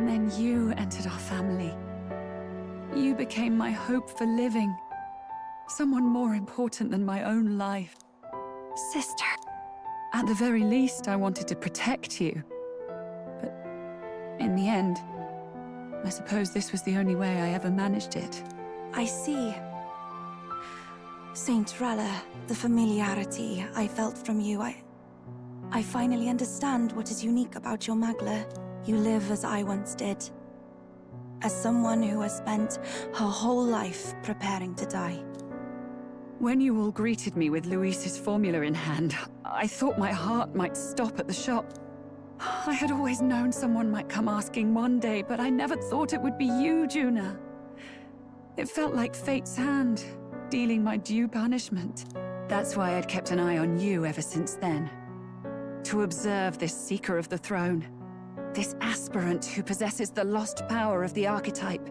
And then you entered our family. You became my hope for living. Someone more important than my own life. Sister. At the very least, I wanted to protect you. But in the end, I suppose this was the only way I ever managed it. I see. Saint Rella, the familiarity I felt from you, I finally understand what is unique about your Magla. You live as I once did. As someone who has spent her whole life preparing to die. When you all greeted me with Luis's formula in hand, I thought my heart might stop at the shop. I had always known someone might come asking one day, but I never thought it would be you, Juna. It felt like fate's hand, dealing my due punishment. That's why I'd kept an eye on you ever since then. To observe this seeker of the throne. This aspirant who possesses the lost power of the archetype.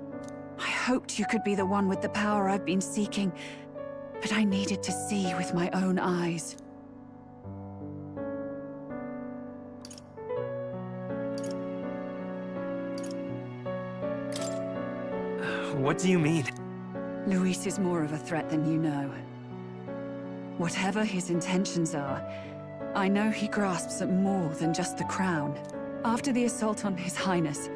I hoped you could be the one with the power I've been seeking, but I needed to see with my own eyes. What do you mean? Luis is more of a threat than you know. Whatever his intentions are, I know he grasps at more than just the crown. After the assault on His Highness,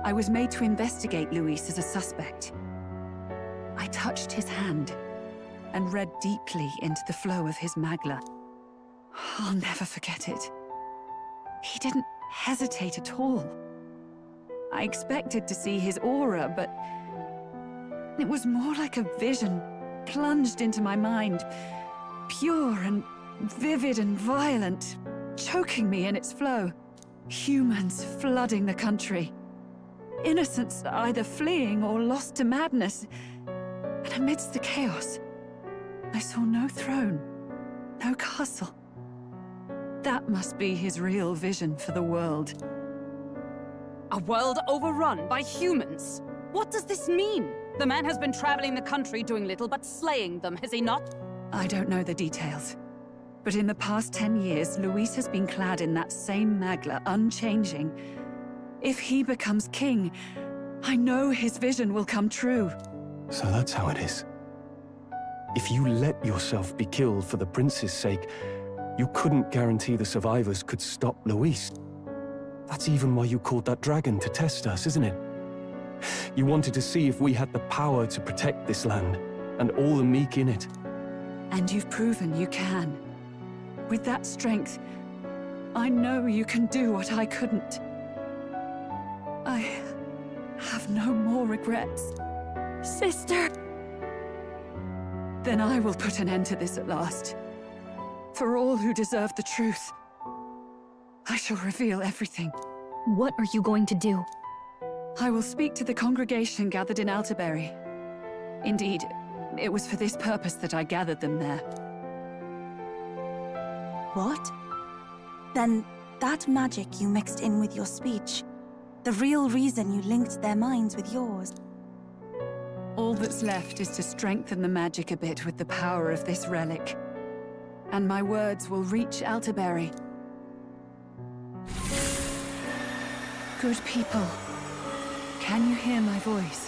I was made to investigate Luis as a suspect. I touched his hand and read deeply into the flow of his Magla. I'll never forget it. He didn't hesitate at all. I expected to see his aura, but it was more like a vision plunged into my mind, pure and vivid and violent, choking me in its flow. Humans flooding the country. Innocents either fleeing or lost to madness. And amidst the chaos, I saw no throne, no castle. That must be his real vision for the world. A world overrun by humans? What does this mean? The man has been traveling the country doing little but slaying them, has he not? I don't know the details. But in the past 10 years, Luis has been clad in that same Magla, unchanging. If he becomes king, I know his vision will come true. So that's how it is. If you let yourself be killed for the prince's sake, you couldn't guarantee the survivors could stop Luis. That's even why you called that dragon to test us, isn't it? You wanted to see if we had the power to protect this land, and all the meek in it. And you've proven you can. With that strength, I know you can do what I couldn't. I have no more regrets. Sister! Then I will put an end to this at last. For all who deserve the truth, I shall reveal everything. What are you going to do? I will speak to the congregation gathered in Alterberry. Indeed, it was for this purpose that I gathered them there. What? Then that magic you mixed in with your speech, the real reason you linked their minds with yours. All that's left is to strengthen the magic a bit with the power of this relic. And my words will reach Alterberry. Good people, can you hear my voice?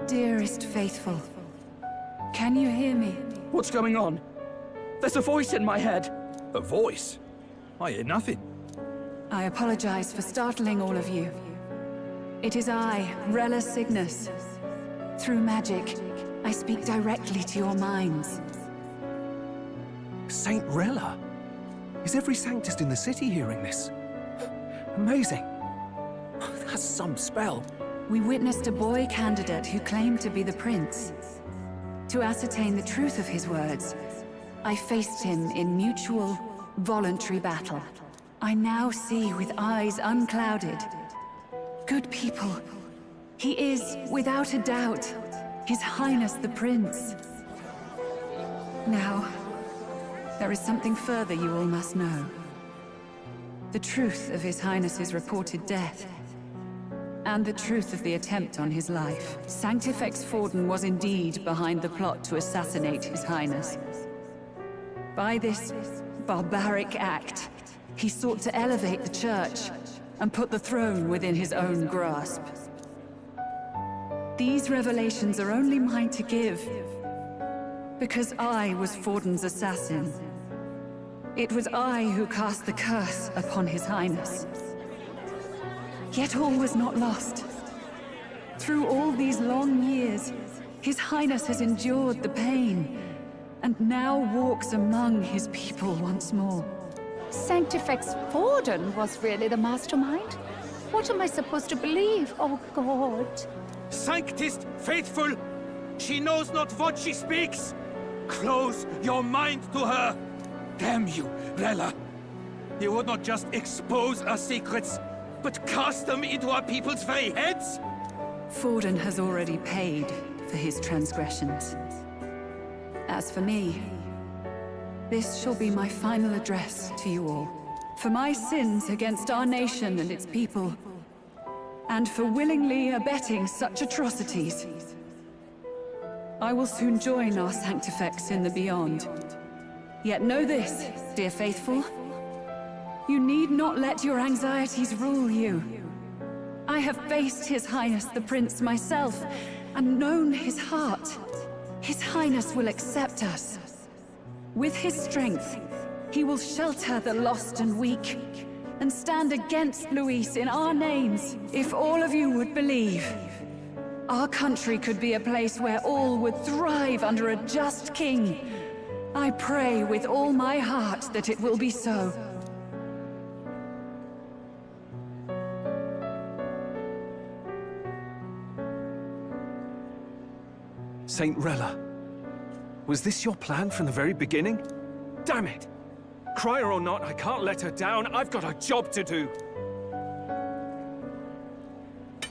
Dearest faithful, can you hear me? What's going on? There's a voice in my head. A voice? I hear nothing. I apologize for startling all of you. It is I, Rella Cygnus. Through magic, I speak directly to your minds. Saint Rella? Is every Sanctist in the city hearing this? Amazing. That's some spell. We witnessed a boy candidate who claimed to be the prince. To ascertain the truth of his words, I faced him in mutual, voluntary battle. I now see with eyes unclouded. Good people, he is, without a doubt, His Highness the Prince. Now, there is something further you all must know. The truth of His Highness's reported death, and the truth of the attempt on his life. Sanctifex Forden was indeed behind the plot to assassinate His Highness. By this barbaric act, he sought to elevate the Church and put the throne within his own grasp. These revelations are only mine to give, because I was Forden's assassin. It was I who cast the curse upon His Highness. Yet all was not lost. Through all these long years, His Highness has endured the pain, and now walks among his people once more. Sanctifex Forden was really the mastermind? What am I supposed to believe? Oh, God. Sanctist faithful! She knows not what she speaks! Close your mind to her! Damn you, Rella! You would not just expose our secrets, but cast them into our people's very heads? Forden has already paid for his transgressions. As for me, this shall be my final address to you all. For my sins against our nation and its people, and for willingly abetting such atrocities, I will soon join our Sanctifex in the beyond. Yet know this, dear faithful, you need not let your anxieties rule you. I have faced His Highness the Prince myself, and known his heart. His Highness will accept us. With his strength, he will shelter the lost and weak, and stand against Luis in our names. If all of you would believe, our country could be a place where all would thrive under a just king. I pray with all my heart that it will be so. Saint Rella, was this your plan from the very beginning? Damn it! Cry her or not, I can't let her down. I've got a job to do.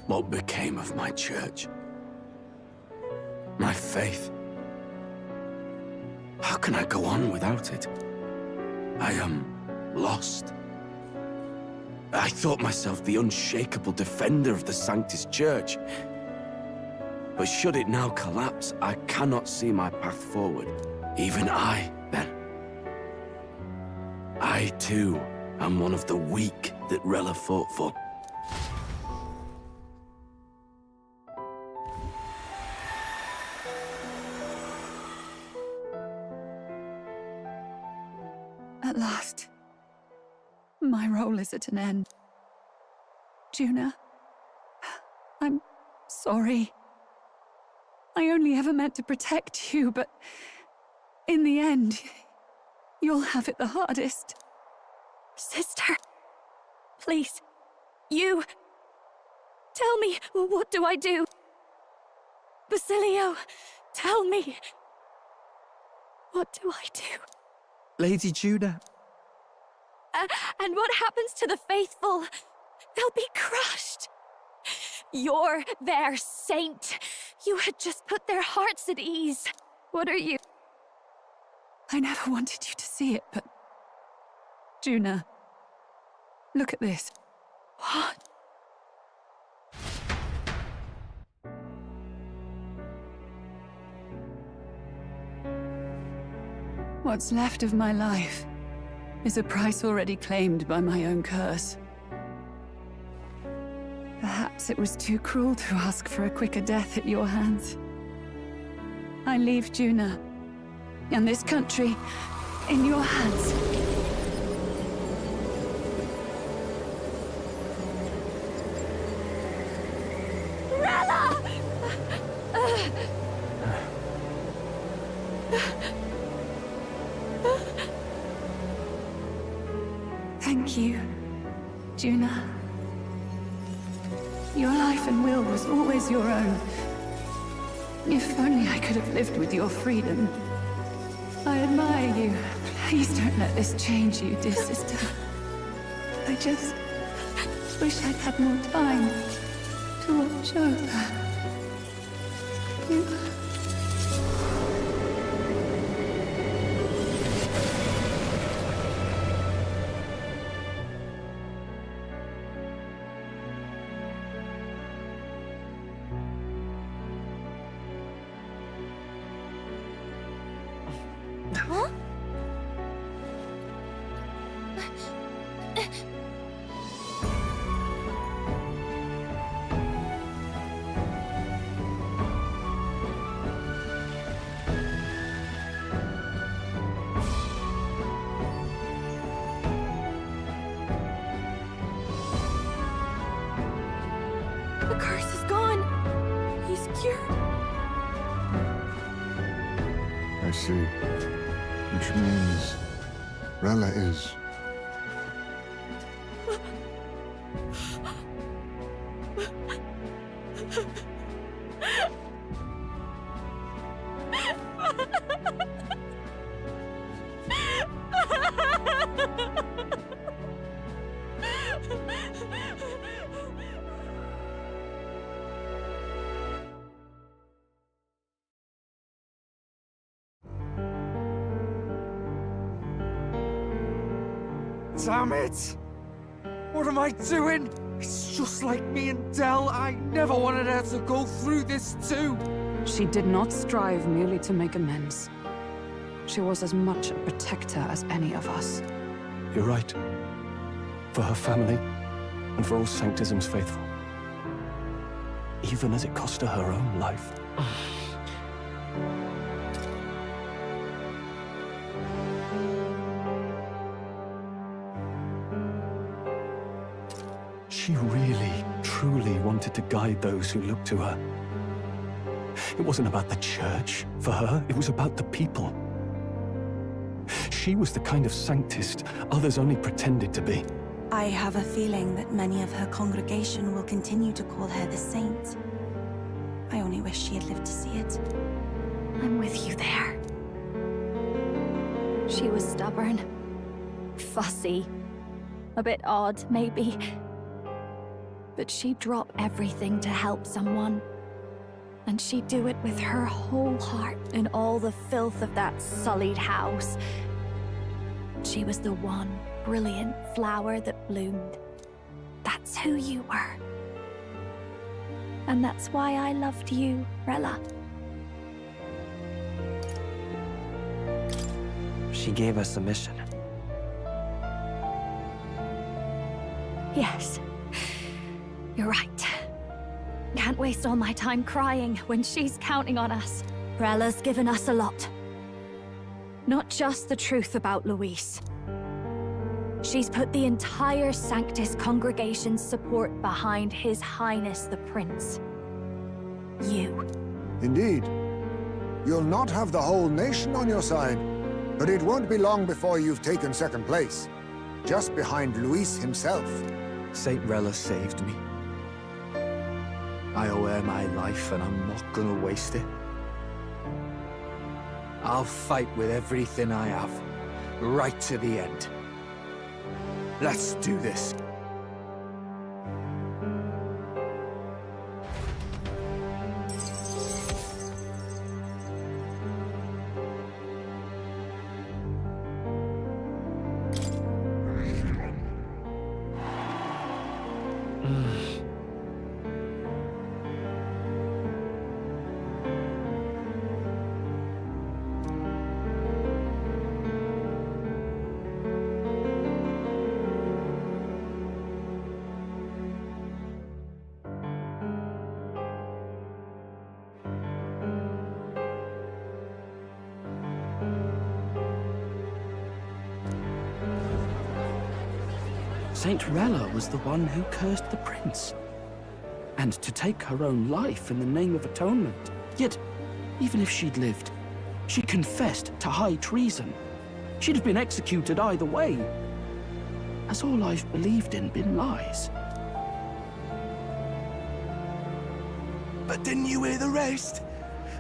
What became of my church? My faith? How can I go on without it? I am lost. I thought myself the unshakable defender of the Sanctus Church. But should it now collapse, I cannot see my path forward. Even I, then. I, too, am one of the weak that Rella fought for. At last, my role is at an end. Juna, I'm sorry. I only ever meant to protect you, but in the end, you'll have it the hardest. Sister, please, you... Tell me, what do I do? Basilio, tell me. What do I do? Lady Juna. And what happens to the faithful? They'll be crushed. You're their saint. You had just put their hearts at ease. What are you? I never wanted you to see it, but... Juna, look at this. What? What's left of my life is a price already claimed by my own curse. Perhaps it was too cruel to ask for a quicker death at your hands. I leave Juna and this country in your hands. Rella! Thank you, Juna. Your life and will was always your own. If only I could have lived with your freedom. I admire you. Please don't let this change you, dear sister. I just wish I'd had more time to watch over you. Huh? The curse is gone. He's cured. I see. Which means Rella is... Damn it! What am I doing? It's just like me and Dell. I never wanted her to go through this too. She did not strive merely to make amends. She was as much a protector as any of us. You're right. For her family, and for all Sanctism's faithful. Even as it cost her her own life. She really, truly wanted to guide those who looked to her. It wasn't about the church, for her, it was about the people. She was the kind of Sanctist others only pretended to be. I have a feeling that many of her congregation will continue to call her the saint. I only wish she had lived to see it. I'm with you there. She was stubborn, fussy, a bit odd, maybe. But she'd drop everything to help someone. And she'd do it with her whole heart in all the filth of that sullied house. She was the one brilliant flower that bloomed. That's who you were. And that's why I loved you, Rella. She gave us a mission. Yes. You're right. Can't waste all my time crying when she's counting on us. Rella's given us a lot. Not just the truth about Luis. She's put the entire Sanctus congregation's support behind His Highness the Prince. You. Indeed. You'll not have the whole nation on your side, but it won't be long before you've taken second place. Just behind Luis himself. Saint Rella saved me. I owe her my life, and I'm not gonna waste it. I'll fight with everything I have, right to the end. Let's do this. Saint Rella was the one who cursed the prince. And to take her own life in the name of atonement. Yet, even if she'd lived, she confessed to high treason. She'd have been executed either way. Has all I've believed in been lies? But didn't you hear the rest?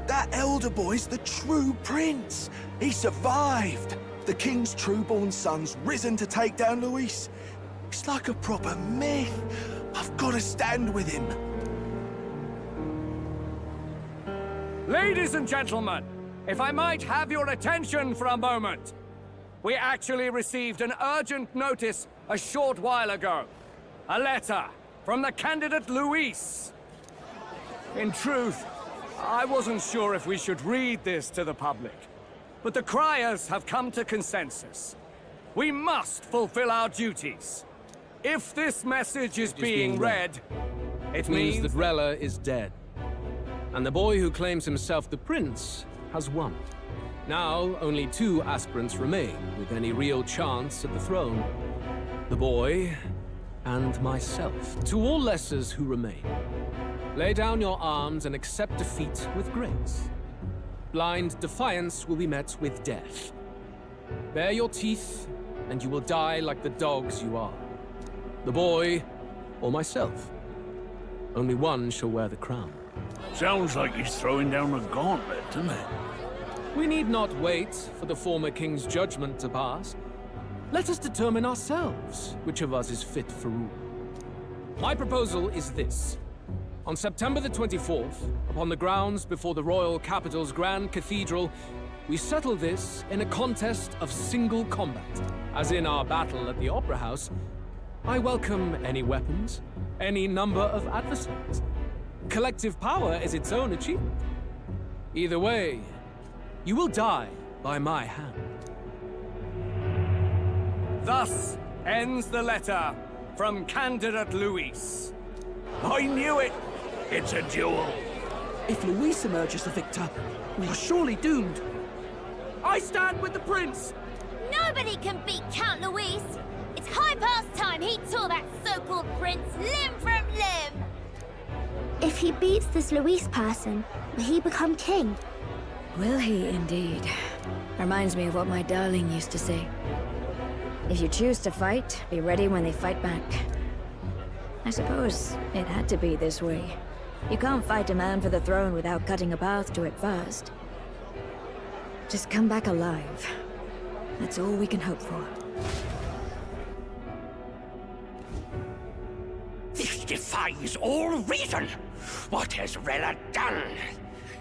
That elder boy's the true prince. He survived. The king's true-born son's risen to take down Luis. It's like a proper myth. I've got to stand with him. Ladies and gentlemen, if I might have your attention for a moment. We actually received an urgent notice a short while ago. A letter from the candidate Luis. In truth, I wasn't sure if we should read this to the public. but the criers have come to consensus. We must fulfill our duties. If this message is being read, it means that Rella is dead. And the boy who claims himself the prince has won. Now, only 2 aspirants remain with any real chance at the throne. The boy and myself. To all lessers who remain, lay down your arms and accept defeat with grace. Blind defiance will be met with death. Bare your teeth, and you will die like the dogs you are. The boy, or myself. Only one shall wear the crown. Sounds like he's throwing down a gauntlet, doesn't it? We need not wait for the former king's judgment to pass. Let us determine ourselves which of us is fit for rule. My proposal is this. On September the 24th, upon the grounds before the royal capital's grand cathedral, we settle this in a contest of single combat. As in our battle at the Opera House, I welcome any weapons, any number of adversaries. Collective power is its own achievement. Either way, you will die by my hand. Thus ends the letter from candidate Luis. I knew it! It's a duel. If Luis emerges the victor, we are surely doomed. I stand with the prince! Nobody can beat Count Luis! It's high past time he tore that so-called prince limb from limb! If he beats this Luis person, will he become king? Will he indeed? Reminds me of what my darling used to say. If you choose to fight, be ready when they fight back. I suppose it had to be this way. You can't fight a man for the throne without cutting a path to it first. Just come back alive. That's all we can hope for. This defies all reason! What has Rella done?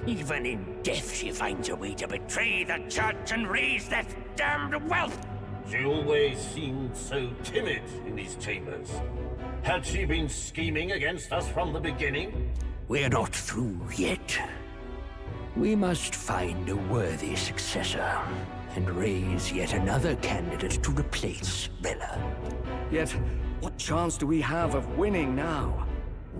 Even in death she finds a way to betray the church and raise that damned wealth! She always seemed so timid in these chambers. Had she been scheming against us from the beginning? We're not through yet. We must find a worthy successor, and raise yet another candidate to replace Rella. Yet, what chance do we have of winning now?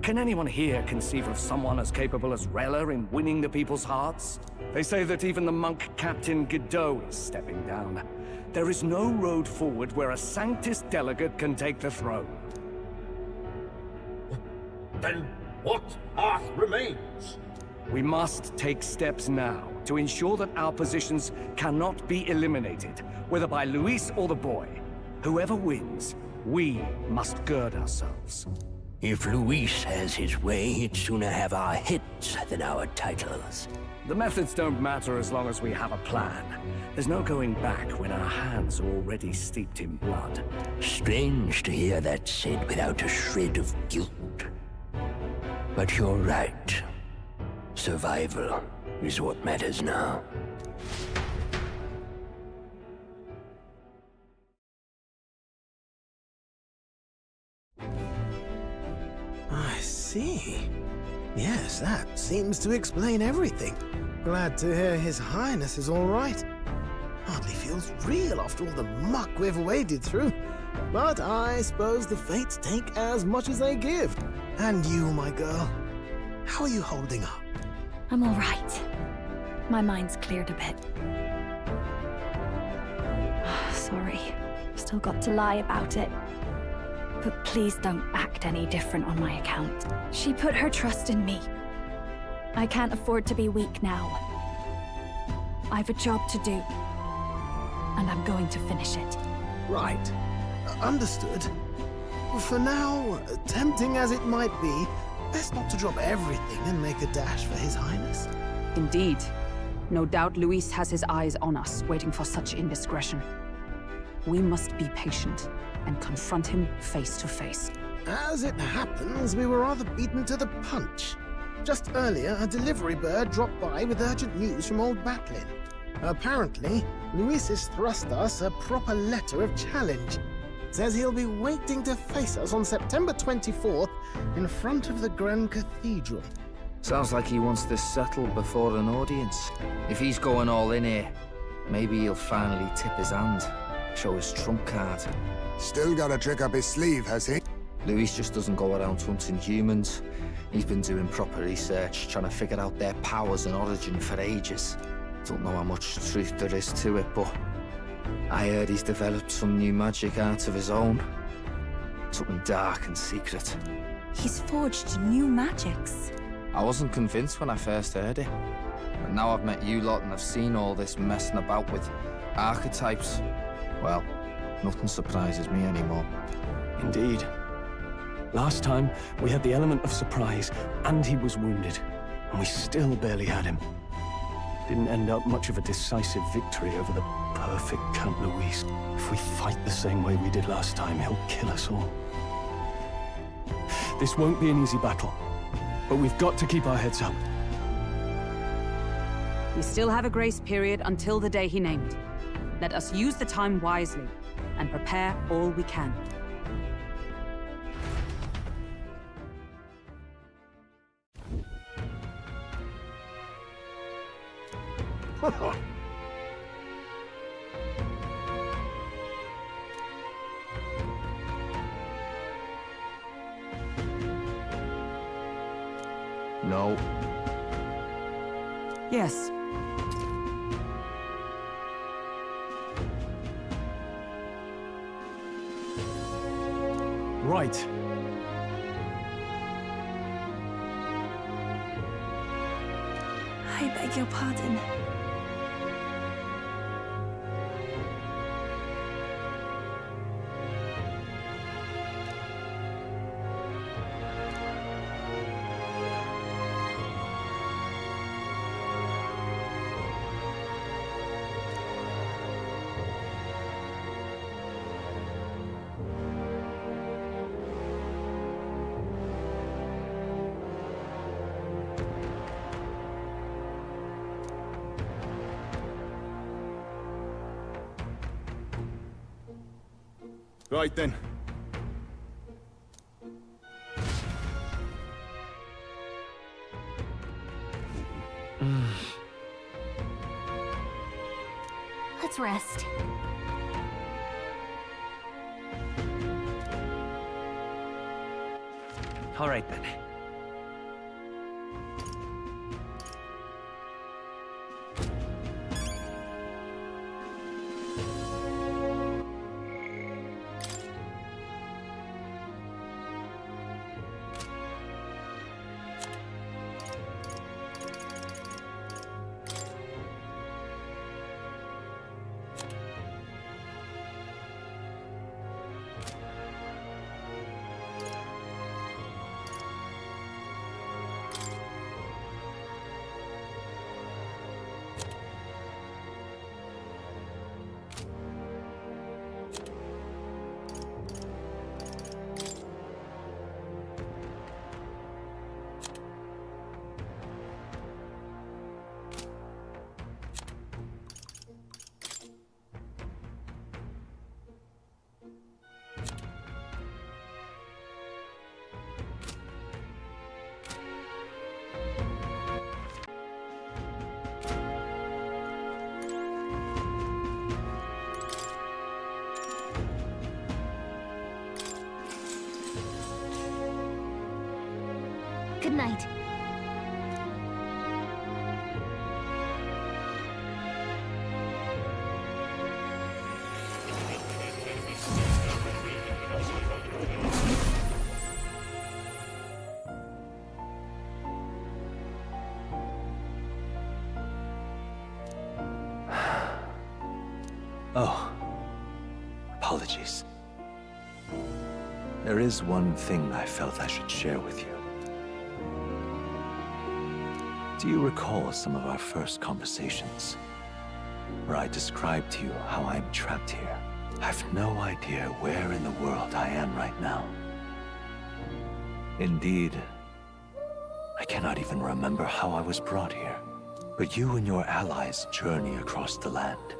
Can anyone here conceive of someone as capable as Rella in winning the people's hearts? They say that even the monk Captain Godot is stepping down. There is no road forward where a Sanctus delegate can take the throne. Then what path remains? We must take steps now to ensure that our positions cannot be eliminated, whether by Luis or the boy. Whoever wins, we must gird ourselves. If Luis has his way, he'd sooner have our heads than our titles. The methods don't matter as long as we have a plan. There's no going back when our hands are already steeped in blood. Strange to hear that said without a shred of guilt. But you're right. Survival is what matters now. I see. Yes, that seems to explain everything. Glad to hear His Highness is all right. Hardly feels real after all the muck we've waded through. But I suppose the fates take as much as they give. And you, my girl, how are you holding up? I'm all right. My mind's cleared a bit. Sorry. Still got to lie about it. But please don't act any different on my account. She put her trust in me. I can't afford to be weak now. I've a job to do. And I'm going to finish it. Right. Understood. For now, tempting as it might be, best not to drop everything and make a dash for His Highness. Indeed. No doubt Luis has his eyes on us, waiting for such indiscretion. We must be patient and confront him face to face. As it happens, we were rather beaten to the punch. Just earlier, a delivery bird dropped by with urgent news from old Batlin. Apparently, Luis has thrust us a proper letter of challenge. Says he'll be waiting to face us on September 24th in front of the Grand Cathedral. Sounds like he wants this settled before an audience. If he's going all in here, Maybe he'll finally tip his hand, show his trump card. Still got a trick up his sleeve, has he? Luis just doesn't go around hunting humans. He's been doing proper research, trying to figure out their powers and origin for ages. Don't know how much truth there is to it, but I heard he's developed some new magic art of his own. Something dark and secret. He's forged new magics. I wasn't convinced when I first heard it. But now I've met you lot and I've seen all this messing about with archetypes. Well, nothing surprises me anymore. Indeed. Last time, we had the element of surprise, and he was wounded. And we still barely had him. Didn't end up much of a decisive victory over the perfect Count Luis. If we fight the same way we did last time, he'll kill us all. This won't be an easy battle, but we've got to keep our heads up. We still have a grace period until the day he named. Let us use the time wisely and prepare all we can. No. Yes. Right. I beg your pardon. Right then. Let's rest. All right then. Good night. Oh, apologies. There is one thing I felt I should share with you. Do you recall some of our first conversations, where I described to you how I'm trapped here? I've no idea where in the world I am right now. Indeed, I cannot even remember how I was brought here. But you and your allies journey across the land.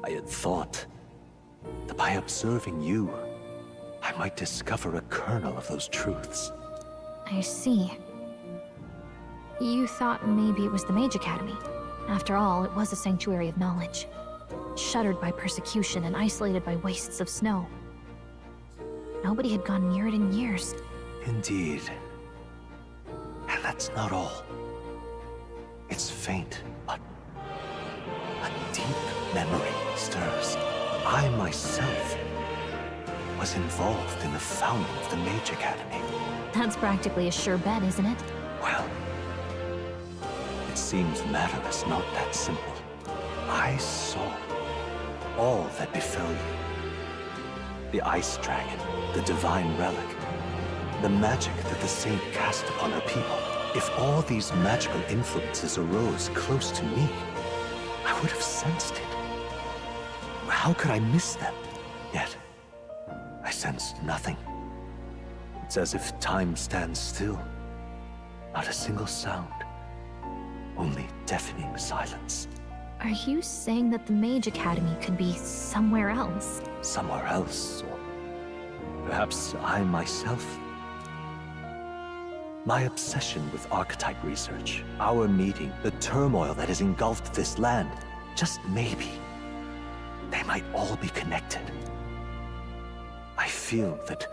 I had thought that by observing you, I might discover a kernel of those truths. I see. You thought maybe it was the Mage Academy? After all, it was a sanctuary of knowledge, shuttered by persecution and isolated by wastes of snow. Nobody had gone near it in years. Indeed. And that's not all. It's faint, but a deep memory stirs. I myself was involved in the founding of the Mage Academy. That's practically a sure bet, isn't it? Well, it seems the matter is not that simple. I saw all that befell you. The Ice Dragon, the Divine Relic, the magic that the Saint cast upon her people. If all these magical influences arose close to me, I would have sensed it. How could I miss them? Yet, I sensed nothing. It's as if time stands still. Not a single sound. Only deafening silence. Are you saying that the Mage Academy could be somewhere else? Somewhere else, or perhaps I myself? My obsession with archetype research, our meeting, the turmoil that has engulfed this land, just maybe, they might all be connected. I feel that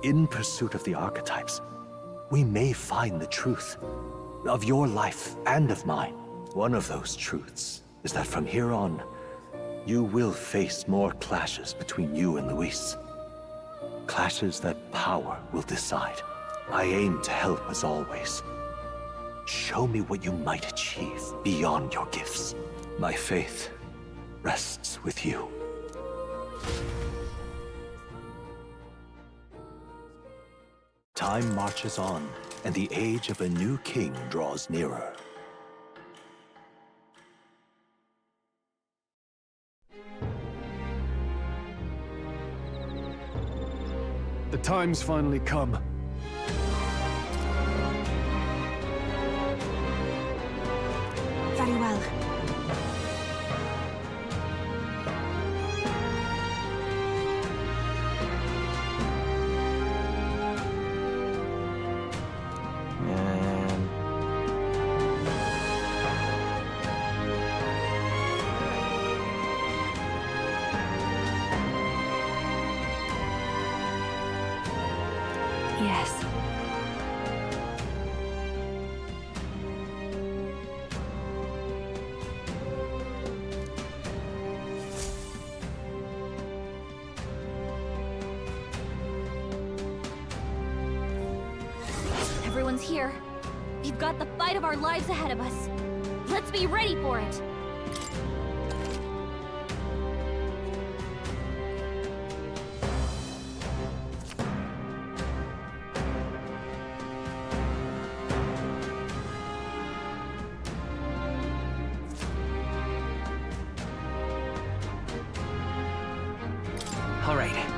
in pursuit of the archetypes, we may find the truth of your life and of mine. One of those truths is that from here on, you will face more clashes between you and Luis. Clashes that power will decide. I aim to help as always. Show me what you might achieve beyond your gifts. My faith rests with you. Time marches on, and the age of a new king draws nearer. The time's finally come. Very well. Yes. Everyone's here. We've got the fight of our lives ahead of us. Let's be ready for it. All right.